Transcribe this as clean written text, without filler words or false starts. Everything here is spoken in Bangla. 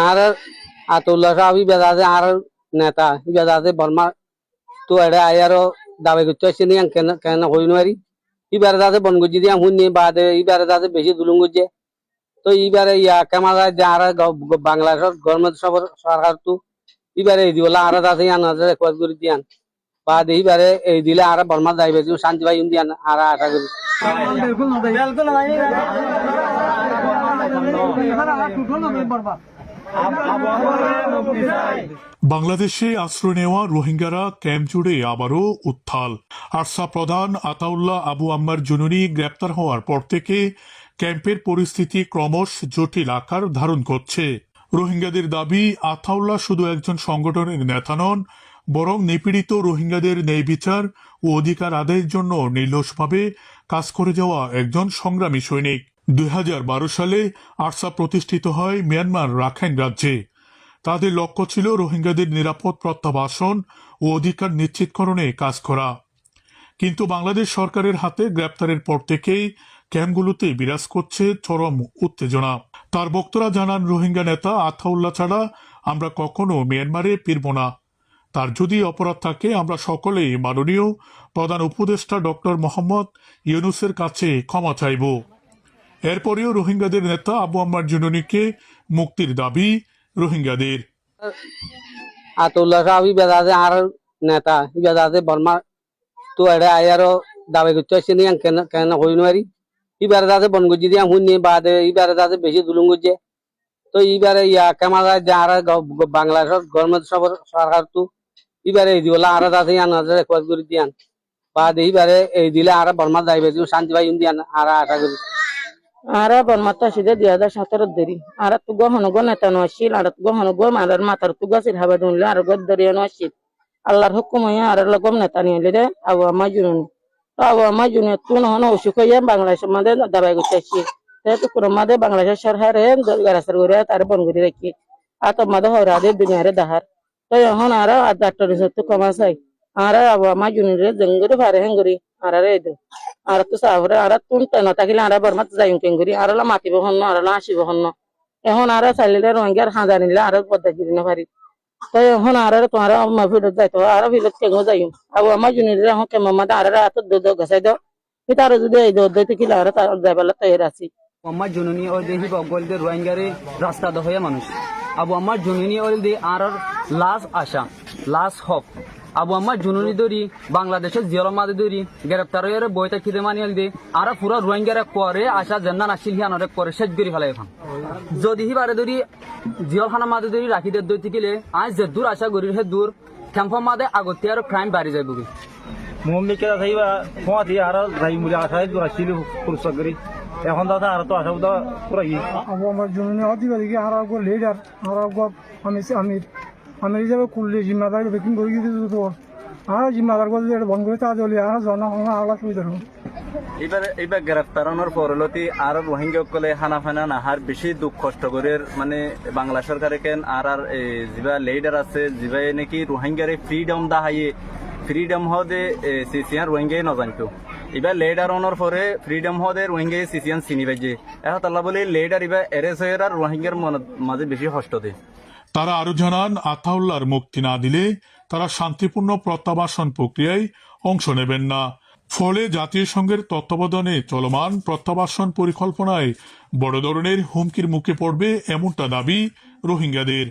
আর আতুল্লাহ সাহেব বেদাতে আর নেতা বেদাতে বর্মা তো এটা আয়ারও দাবি করতে আসছে নি কেন কেন হই নোৱাৰি ইবারে দাদে বন গুজি দিয়া শুনি বাদে ইবারে দাদে বেশি দুলুং গুজে তো ইবারে ইয়া কেমারা যে আর বাংলাদেশের গভর্নমেন্ট সরকার তো ইবারে এই দিওলা আর দাদে আনাদের রেকর্ড করে দিয়ান বাদে ইবারে এই দিলে আর বর্মা যাইবে শান্তি ভাই দিয়ান আর আশা করি বাংলাদেশে আশ্রয় নেওয়া রোহিঙ্গারা ক্যাম্প জুড়ে আবারও উত্থাল। আরসা প্রধান আতাউল্লাহ আবু আম্মার জুনুনি গ্রেপ্তার হওয়ার পর থেকে ক্যাম্পের পরিস্থিতি ক্রমশ জটিল আকার ধারণ করছে। রোহিঙ্গাদের দাবি, আতাউল্লাহ শুধু একজন সংগঠনের নেতা নন, বরং নিপীড়িত রোহিঙ্গাদের ন্যায় বিচার ও অধিকার আদায়ের জন্য নির্লসভাবে কাজ করে যাওয়া একজন সংগ্রামী সৈনিক। 2012 সালে আরসা প্রতিষ্ঠিত হয় মিয়ানমার রাখাইন রাজ্যে। তাদের লক্ষ্য ছিল রোহিঙ্গাদের নিরাপদ প্রত্যাবাসন ও অধিকার নিশ্চিতকরণে কাজ করা। কিন্তু বাংলাদেশ সরকারের হাতে গ্রেপ্তারের পর থেকেই ক্যাম্পগুলোতে বিরাজ করছে চরম উত্তেজনা। তার বক্তারা জানান, রোহিঙ্গা নেতা আতাউল্লাহ ছাড়া আমরা কখনো মিয়ানমারে ফিরব না। তার যদি অপরাধ থাকে আমরা সকলেই মাননীয় প্রধান উপদেষ্টা ডক্টর মোহাম্মদ ইউনূসের কাছে ক্ষমা চাইব। এরপরেও রোহিঙ্গাদের নেতা আবু আম্মার জুনুনিকে মুক্তির দাবি রোহিঙ্গাদের। আতুল্লাহ সাহেব বেদাতে আর নেতা বেদাতে বর্মা তো এটা আয়ারও দাবি করতে আসছে নি কেন কেন হই নোৱাৰি ইবারে দাদে বন গুজি দিয়া শুনি বাদে ইবারে দাদে বেশি দুলুং গুজে তো ইবারে ইয়া কেমারা যে আর বাংলাদেশের গভর্নমেন্ট সরকার তো ইবারে এই দিওলা আর দাদে আনাদের রেকর্ড করে দিয়ান বাদে ইবারে এই দিলে আর বর্মা যাইবে শান্তি ভাই দিয়ান আর আশা করি আরা বনমাতা সিদে 2017 দেরি আর তুগো হনগো নেতা নছিল আর তুগো হনগো মারার মাতার তুগো সির হাবা দুনলে আর গদ দরিয়া নছিল আল্লাহর হুকুম হইয়া আর লগম নেতা নিলে রে আবু আমা জুনুন তো আবু আমা জুনুন তুন হন অসুখ হইয়া বাংলাদেশের মধ্যে দাবাই করতেছি তো কুরম মধ্যে বাংলাদেশের সরকারে গারাসার করে তার বনগুরি রাখি আর তো মধ্যে হরাদের দুনিয়ারে দাহার তো এখন আর ডাক্তার তো কমা চাই আর আবু আমা জুনুন রে জঙ্গরে ভারে হেঙ্গরি আর রে দে আর তো সাবরে আর তুন না থাকিলে আর বর্মাত যাইম কেঙ্গুরি আর লা মাতিব হন্ন আর লা আসিব হন্ন এখন আর চাইলে রোহিঙ্গার হাঁদা নিলে আর পদ্মা গিরি না পারি তাই এখন আর তোমার ভিড়ত যাইতো আর ভিড়ত কেঙ্গো যাইম আবু আমার জুনির এখন কেমন মাদা আর এত দোদ গাছাই দাও এটা আর যদি এই দোদ দিতে কিলে আর যাইবার তৈরি আছি আমার জননী ওই দেহি বগল দিয়ে রোহিঙ্গারে রাস্তা দহয়া মানুষ আবু আমার জননী ওই দে আর লাশ আশা লাশ হক আবু আমার জুনুনি দরি বাংলাদেশের জিয়ল মাদে দরি গ্রেপ্তার হয়ে বইটা খিদে মানিয়াল দে আর পুরা রোহিঙ্গারা করে আসা জেন্নান আসিল হিয়ানরে করে শেষ করি ফেলে এখন যদি হি বারে দরি জিয়ল খানা মাদে দরি রাখি দে দই থাকিলে আজ যে দূর আশা করি হে দূর ক্যাম্প মাদে আগতে আর ক্রাইম বাড়ি যাইব কি মুম্মিকে থাইবা ফোঁয়াতি আর যাই মুলি আশাই দূর আসিল পুরস্কার করি এখন দাদা আর তো আশা বুদা পুরা ই আবু আমার জন্য অধিকারী আর লিডার আর আমি আমি হিসাবে করলে জিম্মাদার বেকিং করে দিতে তোর আর জিম্মাদার করে বন্ধ করে তা চলে আর জনগণ আলাদা সুবিধা এইবার গ্রেফতারানোর পরলতি আর রোহিঙ্গা কলে হানা ফানা নাহার বেশি দুঃখ কষ্ট করে মানে বাংলা সরকারে কেন আর যা লিডার আছে যা নাকি রোহিঙ্গারে ফ্রিডম দাহাইয়ে ফ্রিডম হদে সিসিয়ান রোহিঙ্গাই নজানতো এবার লিডার অনার পরে ফ্রিডম হদে রোহিঙ্গাই সিসিয়ান চিনি পাইছে এখন তাল্লা বলে লিডার এবার এরেস হয়ে আর রোহিঙ্গার মাঝে বেশি কষ্ট দেয়। তারা আরো জানান, আতাউল্লাহর মুক্তি না দিলে তারা শান্তিপূর্ণ প্রত্যাবাসন প্রক্রিয়ায় অংশ নেবেন না। ফলে জাতীয় সংঘের তত্ত্বাবধানে চলমান প্রত্যাবাসন পরিকল্পনায় বড় ধরনের হুমকির মুখে পড়বে এমনটা দাবি রোহিঙ্গাদের।